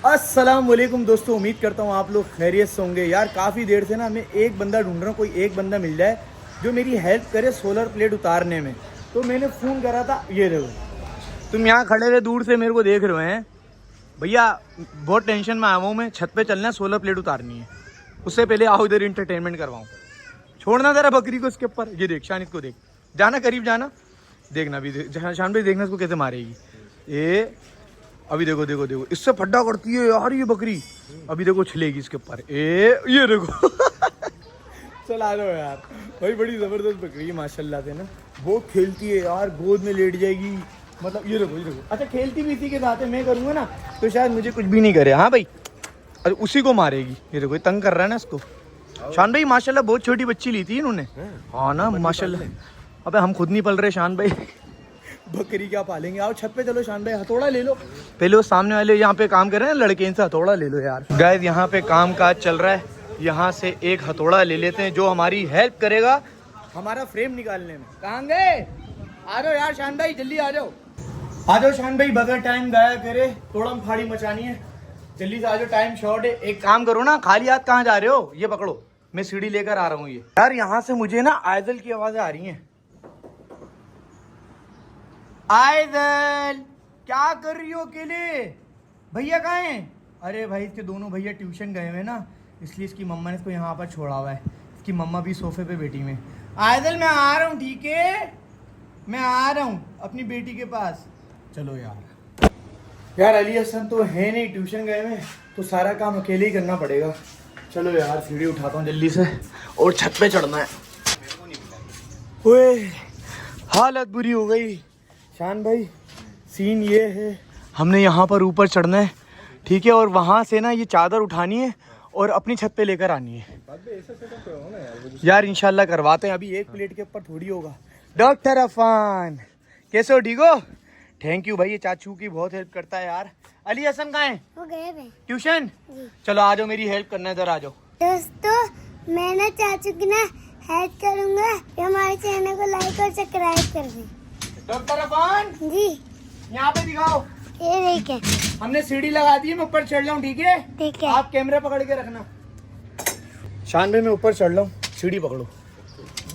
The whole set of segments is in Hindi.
अस्सलाम वालेकुम दोस्तों, उम्मीद करता हूँ आप लोग खैरियत से होंगे। यार काफ़ी देर से ना मैं एक बंदा ढूंढ रहा हूँ, कोई एक बंदा मिल जाए जो मेरी हेल्प करे सोलर प्लेट उतारने में। तो मैंने फ़ोन करा था, ये देखो तुम यहाँ खड़े रहे दूर से मेरे को देख रहे हैं भैया। बहुत टेंशन में आया हूँ मैं, छत पे चलना है, सोलर प्लेट उतारनी है। उससे पहले आओ इधर इंटरटेनमेंट करवाऊँ। छोड़ना जरा बकरी को इसके ऊपर, ये देख शान, इसको देख, जाना करीब जाना, देखना भी शान भाई, देखना इसको कैसे मारेगी ये। अभी देखो देखो देखो, इससे फड्डा करती है यार ये बकरी। अभी देखो छिलेगी इसके ऊपर, ये देखो चल आ जाओ यार भाई, बड़ी ज़बरदस्त बकरी है माशाल्लाह से ना। वो खेलती है यार, गोद में लेट जाएगी, मतलब ये देखो ये देखो। अच्छा खेलती भी इसी के साथ है, मैं करूँगा ना तो शायद मुझे कुछ भी नहीं करे। हाँ भाई, अरे उसी को मारेगी। ये देखो तंग कर रहा है ना इसको। शान भाई माशाल्लाह बहुत छोटी बच्ची ली थी इन्होंने। हाँ ना माशाल्लाह। अबे हम खुद नहीं पल रहे शान भाई, बकरी क्या पालेंगे। आओ छत पे चलो शान भाई, हथौड़ा ले लो। पहले वो सामने वाले यहाँ पे काम कर रहे हैं लड़के, इनसे हथौड़ा ले लो यार। गाइस यहाँ पे काम काज चल रहा है, यहाँ से एक हथौड़ा ले लेते हैं जो हमारी हेल्प करेगा हमारा फ्रेम निकालने में। कहाँ गए? आ जाओ यार शान भाई, जल्दी आ जाओ। आ जाओ शान भाई, बगैर टाइम गाया करे, तोड़म फाड़ी मचानी है, जल्दी से आ जाओ, टाइम शॉर्ट है। एक काम करो ना, खाली हाथ कहाँ जा रहे हो? ये पकड़ो, मैं सीढ़ी लेकर आ रहा हूँ। ये यार यहाँ से मुझे ना आयदल की आवाजें आ रही हैं। आयदल क्या कर रही हो अकेले? भैया कहाँ हैं? अरे भाई इसके दोनों भैया ट्यूशन गए हुए ना, इसलिए इसकी मम्मा ने इसको यहाँ पर छोड़ा हुआ है। इसकी मम्मा भी सोफे पे बैठी हुई है। आयदल मैं आ रहा हूँ, ठीक है, मैं आ रहा हूँ अपनी बेटी के पास। चलो यार। यार अली हसन तो है नहीं, ट्यूशन गए हुए, तो सारा काम अकेले ही करना पड़ेगा। चलो यार सीढ़ी उठाता हूँ जल्दी से, और छत पे चढ़ना है। ओए हालत बुरी हो गई शान भाई। सीन ये है, हमने यहाँ पर ऊपर चढ़ना है, ठीक है, और वहाँ से ना ये चादर उठानी है और अपनी छत पे लेकर आनी है। यार इंशाल्लाह करवाते हैं, अभी एक प्लेट के ऊपर थोड़ी होगा। डॉक्टर अफान कैसे हो? ठीक हो? थैंक यू भाई, ये चाचू की बहुत हेल्प करता है यार। अली हसन कहाँ है? वो गए थे ट्यूशन। चलो आ जाओ, मेरी हेल्प करना है, इधर आ जाओ। दोस्तों मैं ना चाचू की ना हेल्प करूंगा, हमारे चैनल को लाइक और सब्सक्राइब कर दें। डॉक्टर अफान जी यहाँ पे दिखाओ। ये देखें, हमने सीढ़ी लगा दी है, मैं ऊपर चढ़ रहा हूँ, ठीक है? ठीक है। आप कैमरा पकड़ के रखना। शान भाई मैं ऊपर चढ़ रहा हूँ, सीढ़ी पकड़ो।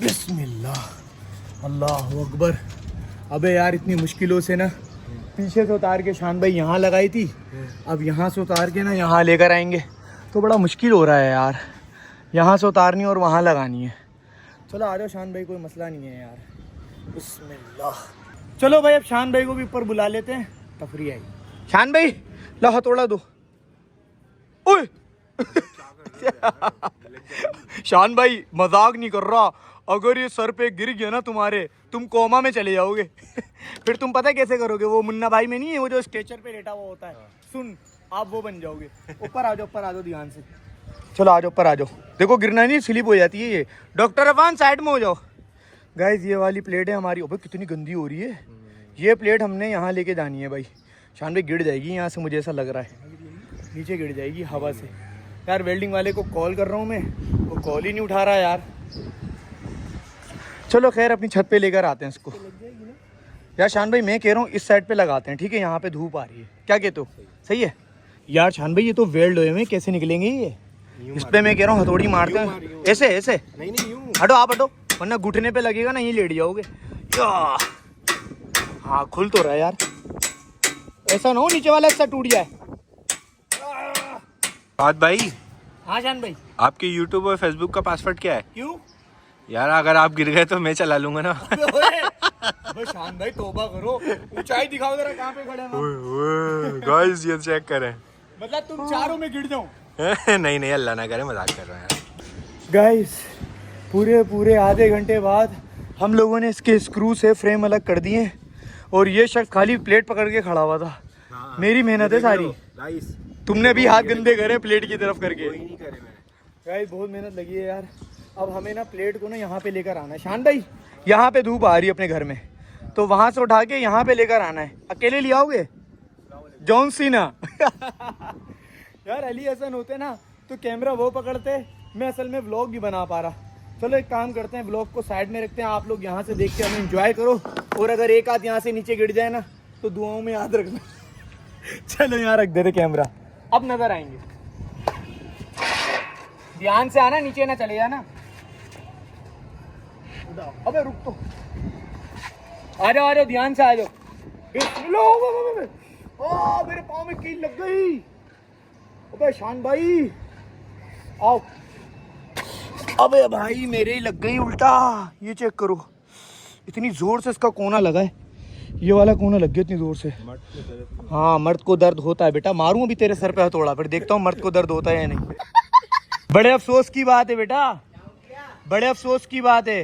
बिस्मिल्लाह अल्लाह अकबर। अबे यार इतनी मुश्किलों से ना पीछे से उतार के शान भाई यहाँ लगाई थी, अब यहाँ से उतार के ना यहाँ लेकर आएंगे, तो बड़ा मुश्किल हो रहा है यार। यहाँ से उतारनी और वहाँ लगानी है। चलो आ जाओ शान भाई, कोई मसला नहीं है यार। बिस्मिल्लाह। चलो भाई अब शान भाई को भी ऊपर बुला लेते हैं, तफरी आई। शान भाई ला हथौड़ा दो। ओए शान भाई मजाक नहीं कर रहा, अगर ये सर पे गिर गया ना तुम्हारे, तुम कोमा में चले जाओगे फिर तुम पता है कैसे करोगे? वो मुन्ना भाई में नहीं है वो जो स्ट्रेचर पे लेटा हुआ होता है, सुन आप वो बन जाओगे। ऊपर आ जाओ, ऊपर आ जाओ ध्यान से। चलो आ जाओ, ऊपर आ जाओ। देखो गिरना नहीं, स्लिप हो जाती है ये। डॉक्टर अफान साइड में हो जाओ। गाइस ये वाली प्लेट है हमारी। ओबे कितनी गंदी हो रही है ये प्लेट, हमने यहाँ लेके जानी है भाई। शान भाई गिर जाएगी यहाँ से, मुझे ऐसा लग रहा है नीचे गिर जाएगी हवा से। यार वेल्डिंग वाले को कॉल कर रहा हूँ मैं, वो कॉल ही नहीं उठा रहा यार। चलो खैर अपनी छत पे लेकर आते हैं इसको। यार शान भाई मैं कह रहा हूँ इस साइड पे लगाते हैं, ठीक है? यहाँ पे धूप आ रही है, क्या कहते हो? सही है यार। शान भाई ये तो वेल्ड हुए में कैसे निकलेंगे ये? इस पे मैं कह रहा हूँ हथौड़ी मारते हैं, ऐसे ऐसे। नहीं हटो आप हटो, वरना घुटने पे लगेगा ना, यहीं लेट जाओगे। हाँ खुल तो रहा है यार, ऐसा ना हो नीचे वाला हिस्सा टूट जाए। बात भाई। हाँ शान भाई। आपके यूट्यूब और फेसबुक का पासवर्ड क्या है? क्यों यार अगर आप गिर गए तो मैं चला लूंगा ना। अबे शान भाई तौबा करो, ऊंचाई दिखाओ जरा, कहाँ पे खड़े हैं? गाइस ये चेक करें। मतलब तुम चारों में गिर जाओ? नहीं नहीं अल्लाह ना करे, मजाक कर रहा है। गाइस पूरे आधे घंटे बाद हम लोगों ने इसके स्क्रू से फ्रेम अलग कर दिए, और ये शख्स खाली प्लेट पकड़ के खड़ा हुआ था। मेरी मेहनत है सारी। तुमने भी हाथ गंदे करे प्लेट की तरफ करके। गाइस बहुत मेहनत लगी है यार। अब हमें ना प्लेट को ना यहाँ पे लेकर आना है। शान भाई यहाँ पे धूप आ रही है अपने घर में, तो वहाँ से उठा के यहाँ पे लेकर आना है। अकेले ले आओगे? जॉन सीना यार अली हसन होते ना तो कैमरा वो पकड़ते, मैं असल में व्लॉग भी बना पा रहा। चलो एक काम करते हैं, व्लॉग को साइड में रखते हैं, आप लोग यहाँ से देख के हमें एंजॉय करो, और अगर एक हाथ यहाँ से नीचे गिर जाए ना तो दुआओं में याद रखना। चलो यहाँ रख देते कैमरा। अब नजर आएंगे। ध्यान से आना, नीचे ना चले जाना। अबे रुक तो, आ जाओ ध्यान से आ जाओ। ओ मेरे पाँव में कील लग गई। अबे शान भाई आओ। अबे भाई मेरे ही लग गई उल्टा। ये चेक करो, इतनी जोर से इसका कोना लगा है, ये वाला कोना लग गया इतनी जोर से। हाँ मर्द को दर्द होता है बेटा, मारूं अभी तेरे सर पे हथौड़ा, फिर देखता हूँ मर्द को दर्द होता है या नहीं। बड़े अफसोस की बात है बेटा, बड़े अफसोस की बात है।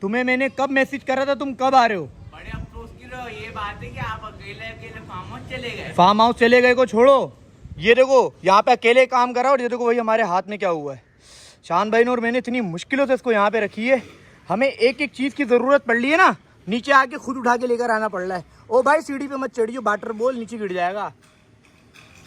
तुम्हें मैंने कब मैसेज करा था, तुम कब आ रहे हो? बड़े अफसोस की तो ये बात है कि आप अकेले अकेले फार्म हाउस चले गए। फार्म हाउस चले गए को छोड़ो, ये देखो यहाँ पे अकेले काम करा और ये देखो भाई हमारे हाथ में क्या हुआ है। शान भाई ने और मैंने इतनी मुश्किलों से इसको यहाँ पे रखी है। हमें एक एक चीज़ की ज़रूरत पड़ रही है ना, नीचे आके खुद उठा के लेकर आना पड़ रहा है। ओ भाई सीढ़ी पे मत चढ़ियो, वाटर बॉल नीचे गिर जाएगा।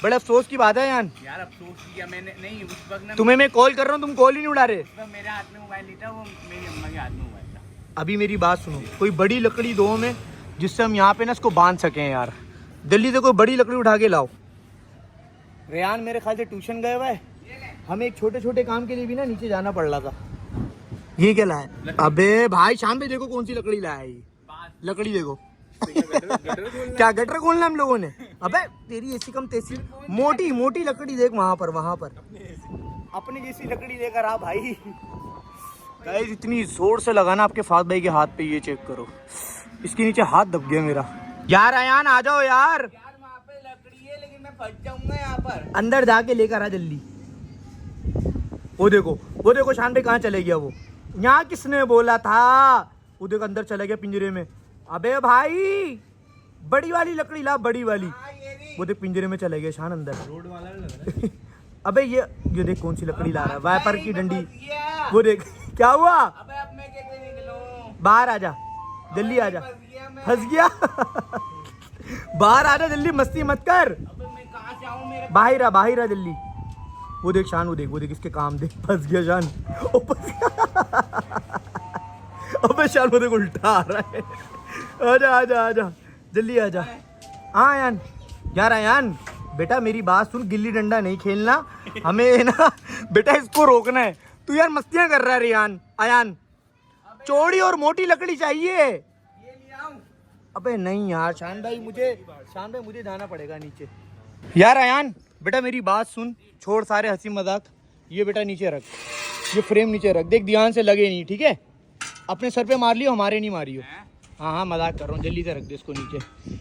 बड़े अफसोस की बात है यार अफसोस किया मैंने, नहीं उस वक्त ना तुम्हें मैं कॉल कर रहा हूँ, तुम कॉल ही नहीं उड़ा रहे। मेरे हाथ में मोबाइल नहीं था, वो मेरी अम्मा के हाथ में मोबाइल था। अभी मेरी बात सुनो, कोई बड़ी लकड़ी दो हमें जिससे हम यहाँ पे ना इसको बांध सकें यार। दिल्ली से कोई बड़ी लकड़ी उठा के लाओ। रेहान मेरे ख्याल से ट्यूशन गए हुआ है, हमें एक छोटे छोटे काम के लिए भी ना नीचे जाना पड़ रहा था। ये क्या लाया? अबे भाई शाम पे देखो कौन सी लकड़ी लाया है। लकड़ी देखो क्या गटर खोलना हम लोगों ने? अबे तेरी ऐसी कम तेजी, मोटी मोटी लकड़ी देख वहां पर अपनी जैसी लकड़ी लेकर आ भाई। गाइस इतनी जोर से लगाना आपके फात भाई के हाथ पे, ये चेक करो, इसके नीचे हाथ दब गया मेरा। यार अयान आ जाओ यार। वहाँ पे लकड़ी है लेकिन मैं फंस जाऊंगा यहाँ पर। अंदर जाके लेकर आ जल्दी। वो देखो शान भाई कहाँ चले गया वो। यहाँ किसने बोला था? वो देखो अंदर चला गया पिंजरे में। अबे भाई बड़ी वाली लकड़ी ला, बड़ी वाली। वो देख पिंजरे में चले गया शान अंदर। रोड वाला लग रहा है। अबे ये देख कौन सी लकड़ी ला रहा है, वाइपर की डंडी। वो देख क्या हुआ? अबे अब मैं कैसे निकलूं? बाहर आ जा, जल्दी आ जा। फंस गया बाहर आ जा जल्दी, मस्ती मत कर। अबे मैं कहाँ से आऊँ? मेरे बाहर आ जल्दी। वो देख शान, वो देख इसके काम देख, फंस गया शान। ओ फंस गया। अबे शान वो देख उल्टा आ रहा है। आजा जल्दी आजा। हाँ यार अयान बेटा मेरी बात सुन, गिल्ली डंडा नहीं खेलना हमें ना बेटा, इसको रोकना है। तू यार मस्तियां कर रहा है रेहान। अयान चौड़ी और मोटी लकड़ी चाहिए। अबे नहीं यार शान भाई मुझे जाना पड़ेगा नीचे। यार अयान बेटा मेरी बात सुन, छोड़ सारे हंसी मजाक, ये बेटा नीचे रख, ये फ्रेम नीचे रख, देख ध्यान से लगे नहीं, ठीक है? अपने सर पे मार लियो, हमारे नहीं मारियो। हाँ मजाक कर रहा हूँ, जल्दी से रख दे इसको नीचे।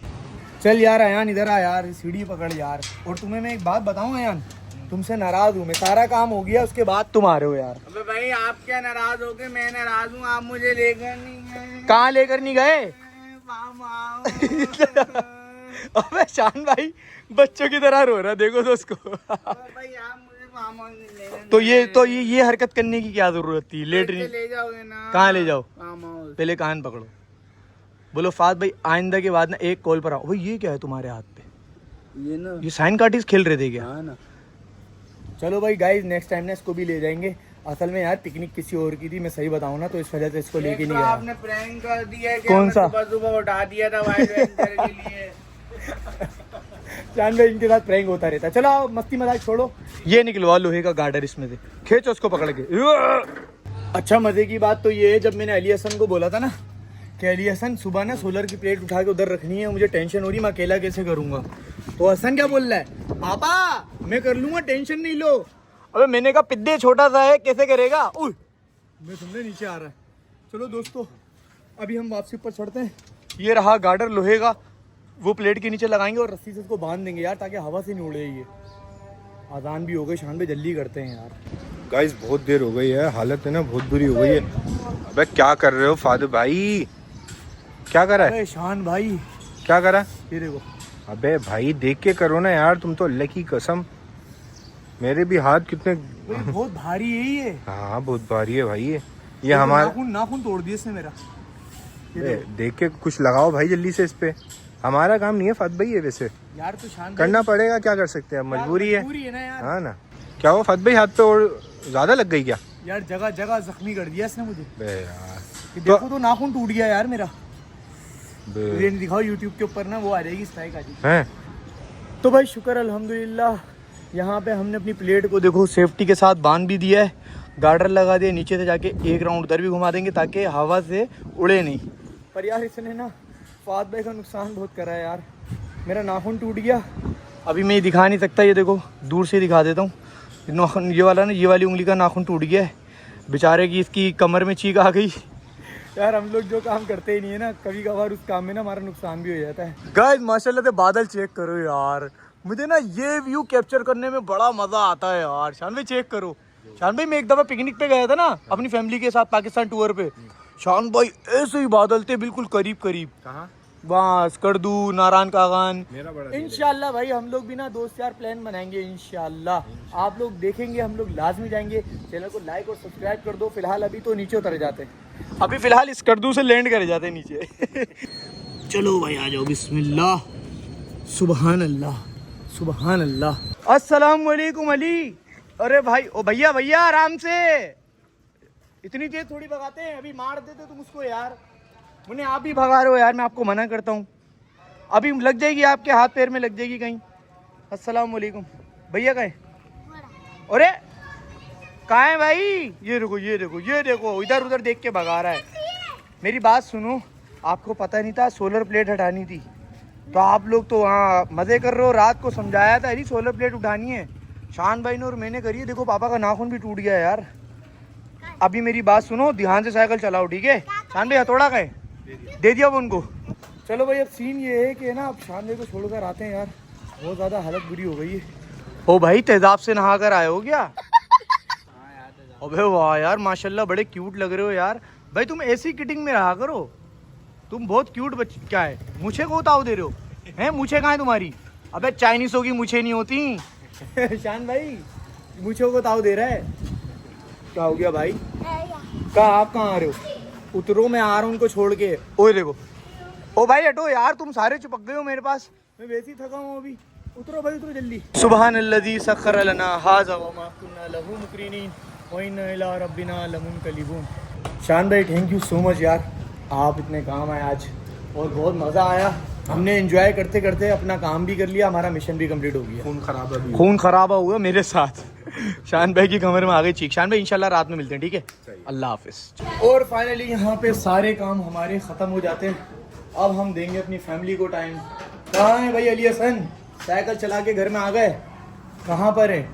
चल यार अयान इधर आ यार, सीढ़ी पकड़ यार। और तुम्हें मैं एक बात बताऊँ अयान, तुमसे नाराज हूँ मैं, सारा काम हो गया उसके बाद तुम आ रहे हो यार। अबे भाई आप क्या नाराज हो गए? मैं नाराज हूँ, आप मुझे लेकर नहीं गए। कहाँ लेकर नहीं गए? अबे शान भाई बच्चों की तरह रो रहा, देखो तो उसको। भाई आप मुझे फार्म हाउस ले जाना। तो ये हरकत करने की क्या जरूरत थी? लेट नहीं ले जाओगे ना? कहाँ ले जाओ? Farm house. पहले कान पकड़ो, बोलो फात भाई आइंदा के बाद ना एक कॉल पर आओ। भाई ये क्या है तुम्हारे हाथ पे? ये ना ये साइन कार्टिस खेल रहे थे क्या? हाँ ना। चलो भाई गाइस नेक्स्ट टाइम ना इसको भी ले जाएंगे। असल में यार पिकनिक किसी और की थी, मैं सही बताऊं ना, तो इस वजह से इसको लेके नहीं गया। आपने प्रैंक कर दिया कि कौन सा? सुबह उठा दिया था वाइल्ड एडवेंचर के लिए। जान भाई इनके साथ प्रैंक होता रहता है। चलो आओ, मस्ती मजाक छोड़ो, ये निकलवा लोहे का गार्डर इसमें से, खींचो उसको पकड़ के। अच्छा मजे की बात तो ये है, जब मैंने अली हसन को बोला था ना कि अली हसन सुबह ना सोलर की प्लेट उठा के उधर रखनी है, मुझे टेंशन हो रही, मैं अकेला कैसे करूंगा, तो हसन क्या बोल रहा है? पापा मैं कर लूंगा, टेंशन नहीं लो। अबे मैंने कहा पिद्दे छोटा सा है, कैसे करेगा? उह मैं सुनने नीचे आ रहा है। चलो दोस्तों अभी हम वापसी ऊपर चढ़ते हैं। ये रहा गार्डर लोहे का, वो प्लेट के नीचे लगाएंगे और रस्सी से इसको बांध देंगे यार, ताकि हवा से नहीं उड़े। ये आजान भी हो गई, शान पे जल्दी करते हैं यार। गाइस बहुत देर हो गई है, हालत है ना बहुत बुरी हो गई है। अबे क्या कर रहे हो फादर भाई? क्या कर रहा है? अबे शान भाई क्या करा? ये देखो। अबे भाई देख के करो ना यार, तुम तो अल्लाह की कसम, मेरे भी हाथ कितने। बहुत भारी है ये। हाँ बहुत भारी है भाई ये हमारा। नाखून तोड़ दिए इसने मेरा। देख के कुछ लगाओ भाई जल्दी से इस पे, हमारा काम नहीं है फात भाई ये वैसे यार तो शान करना पड़ेगा, क्या कर सकते हैं, मजबूरी है। मजबूरी है ना यार। हाँ ना। क्या हुआ फात भाई, हाथ पे और ज्यादा लग गई क्या? यार जगह जगह जख्मी कर दिया इसने मुझे। बे यार कि देखो तो नाखून टूट गया यार मेरा। बे। ये दिखाओ यूट्यूब के ऊपर ना, वो आ जाएगी स्ट्राइक आ जाएगी। हैं तो भाई शुक्र अल्हम्दुलिल्लाह, यहाँ पे हमने अपनी प्लेट को देखो सेफ्टी के साथ बांध भी दिया है, गार्डर लगा दिया, नीचे से जाके एक राउंड उधर भी घुमा देंगे ताकि हवा से उड़े नहीं। पर यार इसने ना फाद भाई का नुकसान बहुत करा है यार, मेरा नाखून टूट गया। अभी मैं ये दिखा नहीं सकता, ये देखो दूर से दिखा देता हूँ, नाखून ये वाला ना, ये वाली उंगली का नाखून टूट गया है बेचारे की, इसकी कमर में चीख आ गई। यार हम लोग जो काम करते ही नहीं है ना, कभी कभार उस काम में ना हमारा नुकसान भी हो जाता है। गाइस माशाल्लाह से बादल चेक करो यार, मुझे ना ये व्यू कैप्चर करने में बड़ा मजा आता है यार। शान भाई चेक करो, शान भाई मैं एक दफा पिकनिक पे गया था ना अपनी फैमिली के साथ पाकिस्तान टूर पे, शान भाई ऐसे ही बादल थे बिल्कुल करीब करीब। कहाँ? वहाँ स्कर्दू, नारायण कागान। इंशाल्लाह भाई हम लोग भी ना दोस्त यार प्लान बनाएंगे इंशाल्लाह, आप लोग देखेंगे, हम लोग लाजमी जाएंगे। चैनल को लाइक और सब्सक्राइब कर दो। फिलहाल अभी तो नीचे उतर जाते हैं, अभी फिलहाल स्कर्दू से लैंड करे जाते हैं नीचे। चलो भाई आ जाओ, बिस्मिल्लाह, सुबहान अल्लाह, सुबहान अल्लाह। अस्सलाम वालेकुम अली। अरे भाई, ओ भैया भैया आराम से, इतनी तेज थोड़ी भगाते हैं, अभी मार देते तुम उसको यार। मुझे आप भी भगा रहे हो यार, मैं आपको मना करता हूँ, अभी लग जाएगी आपके हाथ पैर में लग जाएगी कहीं। अस्सलाम वालेकुम भैया, कहाँ है? अरे कहाँ है भाई? ये देखो ये देखो ये देखो, इधर उधर देख के भगा रहा है। मेरी बात सुनो, आपको पता नहीं था सोलर प्लेट हटानी थी, तो आप लोग तो वहाँ मज़े कर रहे हो। रात को समझाया था अरे सोलर प्लेट उठानी है, शान भाई ने और मैंने करी है। देखो पापा का नाखून भी टूट गया यार। अभी मेरी बात सुनो, ध्यान से साइकिल चलाओ ठीक है? शान भाई हथौड़ा का है, दे दिया वो उनको। चलो भाई अब सीन ये है कि ना अब शान भाई को छोड़कर आते हैं यार, बहुत ज़्यादा हालत बुरी हो गई है। ओ भाई तेजाब से नहा कर आए हो क्या? अबे वाह यार माशाल्लाह बड़े क्यूट लग रहे हो यार। भाई तुम ऐसी किटिंग में रहा करो, तुम बहुत क्यूट बच्चे। क्या है, मुझे को उताव दे रहे हो हैं? मुझे कहाँ है तुम्हारी? अबे चाइनीज़ों की मुझे नहीं होती। शान भाई मुझे को ताव दे रहा है, क्या हो गया भाई? कहाँ आप कहाँ आ रहे हो? उतरो, मैं आ रहा हूँ उनको छोड़ के। ओए देखो, ओ भाई हटो यार, तुम सारे चिपक गए हो मेरे पास, मैं वैसे ही थका हूँ अभी। उतरो भाई उतरो जल्दी। सुबहान अल्लज़ी सख्खर लना हाज़ा व मा कुन्ना लहू मुक़रिनीन व इन्ना इला रब्बिना लमुनक़लिबून। शान भाई थैंक यू सो मच यार, आप इतने काम आए आज और बहुत मज़ा आया। हमने एंजॉय करते करते अपना काम भी कर लिया, हमारा मिशन भी कंप्लीट हो गया। खून खराबा हुआ मेरे साथ। शान भाई की कमर में आ गई चीख। शान भाई इंशाल्लाह रात में मिलते हैं ठीक है? अल्लाह हाफिज। और फाइनली यहाँ पे सारे काम हमारे ख़त्म हो जाते हैं, अब हम देंगे अपनी फैमिली को टाइम। कहाँ है भाई अली हसन? साइकिल चला के घर में आ गए? कहाँ पर है?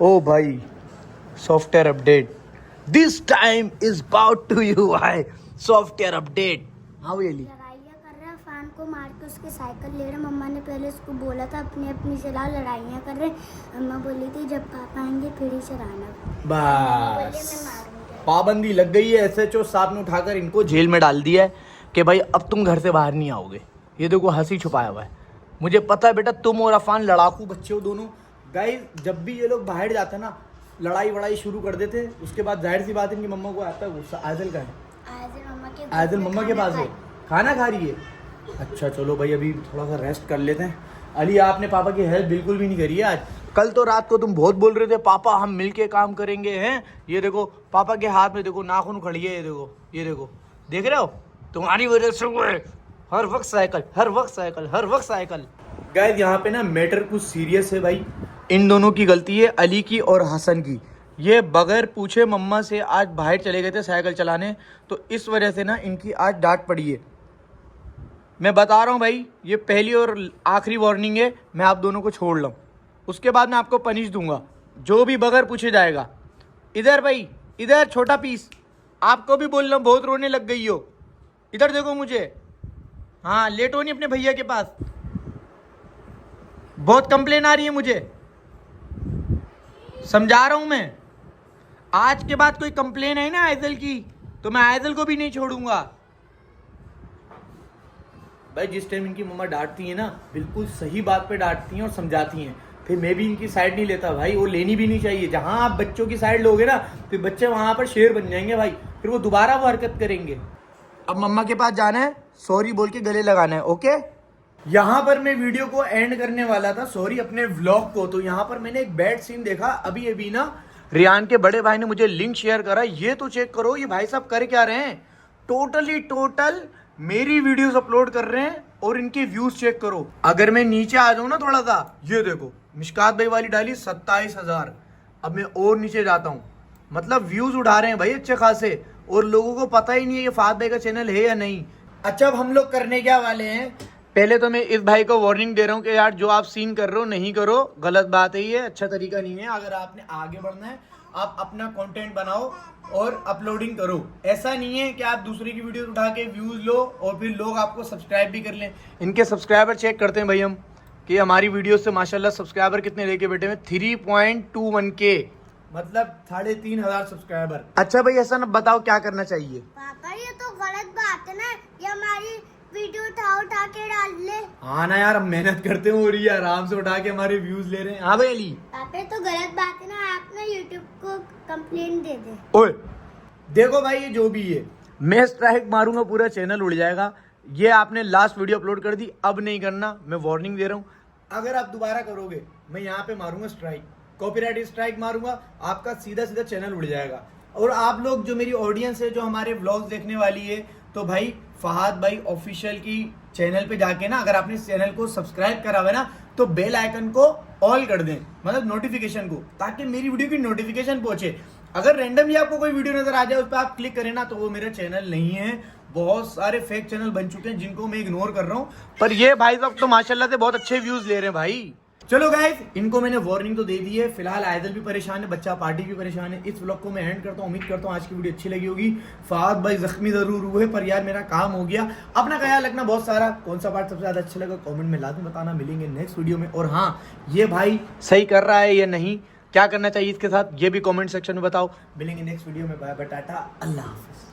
ओ भाई software update, this time is about to you I software update. हाँ भाई अली लड़ाइयाँ कर रहा है, फैन को मार के उसकी साइकिल ले रहे। मम्मा ने पहले उसको बोला था अपनी अपनी चला, लड़ाइयाँ कर रहे। अम्मा बोली थी जब पापा आएंगे फिर ही चलाना। बस पाबंदी लग गई है, SHO साहब ने उठाकर इनको जेल में डाल दिया है कि भाई अब तुम घर से बाहर नहीं आओगे। ये देखो हंसी छुपाया हुआ है, मुझे पता है बेटा तुम और अफान लड़ाकू बच्चे हो दोनों। गाइस जब भी ये लोग बाहर जाते ना लड़ाई वड़ाई शुरू कर देते, उसके बाद जाहिर सी बात है इनकी मम्मा को आता है गुस्सा। आयजल का है? आयजल मम्मा के पास है, खाना खा रही है। अच्छा चलो भाई अभी थोड़ा सा रेस्ट कर लेते हैं। अली आपने पापा की हेल्प बिल्कुल भी नहीं करी है आज। कल तो रात को तुम बहुत बोल रहे थे पापा हम मिलके काम करेंगे हैं। ये देखो पापा के हाथ में देखो नाखून खड़ी है, ये देखो ये देखो, देख रहे हो? तुम्हारी वजह से हुआ है, हर वक्त साइकिल हर वक्त साइकिल हर वक्त साइकिल। गाइस यहाँ पे ना मैटर कुछ सीरियस है भाई, इन दोनों की गलती है, अली की और हसन की। ये बगैर पूछे मम्मा से आज बाहर चले गए थे साइकिल चलाने, तो इस वजह से ना इनकी आज डांट पड़ी है। मैं बता रहा हूँ भाई, ये पहली और आखिरी वार्निंग है, मैं आप दोनों को छोड़ रहा हूँ, उसके बाद मैं आपको पनिश दूंगा जो भी बगैर पूछे जाएगा। इधर भाई इधर छोटा पीस, आपको भी बोल रहा हूँ, बहुत रोने लग गई हो, इधर देखो मुझे। हाँ लेटो नहीं अपने भैया के पास, बहुत कंप्लेन आ रही है मुझे, समझा रहा हूँ मैं। आज के बाद कोई कंप्लेन है ना आयजल की तो मैं आयजल को भी नहीं छोड़ूंगा। भाई जिस टाइम इनकी मम्मा डांटती है ना बिल्कुल सही बात पे डांटती हैं और समझाती हैं, फिर मैं भी इनकी साइड नहीं लेता भाई, वो लेनी भी नहीं चाहिए। जहां आप बच्चों की साइड लोगे ना फिर बच्चे वहां पर शेर बन जाएंगे भाई, फिर वो दोबारा वो हरकत करेंगे। अब मम्मा के पास जाना है, सॉरी बोल के गले लगाना है, ओके? यहाँ पर मैं वीडियो को एंड करने वाला था, सॉरी अपने व्लॉग को। तो यहाँ पर मैंने एक बैड सीन देखा अभी अभी ना, रियान के बड़े भाई ने मुझे लिंक शेयर करा, ये तो चेक करो ये भाई साहब कर क्या रहे हैं। टोटल मेरी वीडियोस अपलोड कर रहे हैं और इनके व्यूज चेक करो। अगर मैं नीचे आ जाऊं ना थोड़ा सा, ये देखो मिशकात भाई वाली डाली 27,000। अब मैं और नीचे जाता हूँ, मतलब व्यूज उठा रहे हैं भाई अच्छे खासे, और लोगों को पता ही नहीं है कि फहद भाई का चैनल है या नहीं। अच्छा अब हम लोग करने क्या वाले हैं, पहले तो मैं इस भाई को वार्निंग दे रहा हूँ कि यार जो आप सीन कर रहे हो नहीं करो, गलत बात है, ये अच्छा तरीका नहीं है। अगर आपने आगे बढ़ना है आप अपना कंटेंट बनाओ और अपलोडिंग करो। ऐसा नहीं है कि आप दूसरे की वीडियो उठा के व्यूज लो और फिर लोग आपको सब्सक्राइब भी कर लें। इनके सब्सक्राइबर चेक करते हैं भाई हम कि हमारी वीडियो से माशाल्लाह सब्सक्राइबर कितने लेके बैठे हैं, 3.21K, मतलब 3,500 सब्सक्राइबर। अच्छा भाई ऐसा ना बताओ क्या करना चाहिए। पापा ये तो गलत बात है ना, ये हमारी वीडियो उठा के डाल ले। हाँ ना यार, हम मेहनत करते हैं और ये आराम से उठा के हमारे व्यूज ले रहे हैं। हाँ भाई अली, पापा ये तो गलत बात है ना, आप ना यूट्यूब को कंप्लेंट दे दे। ओए देखो भाई ये जो भी है, मैं स्ट्राइक मारूंगा पूरा चैनल उड़ जाएगा। ये आपने लास्ट वीडियो अपलोड कर दी, अब नहीं करना, मैं वार्निंग दे रहा हूँ। अगर आप दोबारा करोगे मैं यहाँ पे मारूंगा स्ट्राइक, कॉपीराइट स्ट्राइक मारूंगा, आपका सीधा सीधा चैनल उड़ जाएगा। और आप लोग जो मेरी ऑडियंस है, जो हमारे व्लॉग्स देखने वाली है, तो भाई फहद भाई ऑफिशियल की चैनल पे जाके ना, अगर आपने इस चैनल को सब्सक्राइब करा हुआ है ना, तो बेल आइकन को ऑल कर दें, मतलब नोटिफिकेशन को, ताकि मेरी वीडियो की नोटिफिकेशन पहुंचे। अगर रैंडमली आपको कोई वीडियो नजर आ जाए उस पर आप क्लिक करें ना, तो वो मेरा चैनल नहीं है। बहुत सारे फेक चैनल बन चुके हैं जिनको मैं इग्नोर कर रहा हूँ, पर ये भाई साहब तो माशाल्लाह से बहुत अच्छे व्यूज ले रहे हैं भाई। चलो गाइस, इनको मैंने वार्निंग तो दे दी है। फिलहाल आयदल भी परेशान है, बच्चा पार्टी भी परेशान है। इस व्लॉग को मैं एंड करता हूँ। उम्मीद करता हूँ आज की वीडियो अच्छी लगी होगी। फहद भाई जख्मी जरूर हुए, पर यार मेरा काम हो गया। अपना ख्याल रखना बहुत सारा। कौन सा पार्ट सबसे ज्यादा अच्छा लगा कमेंट में लाजमी बताना। मिलेंगे नेक्स्ट वीडियो में। और हाँ, ये भाई सही कर रहा है या नहीं, क्या करना चाहिए इसके साथ, ये भी कॉमेंट सेक्शन में बताओ। मिलेंगे नेक्स्ट वीडियो में। बाय बाय, टाटा, अल्लाह हाफिज।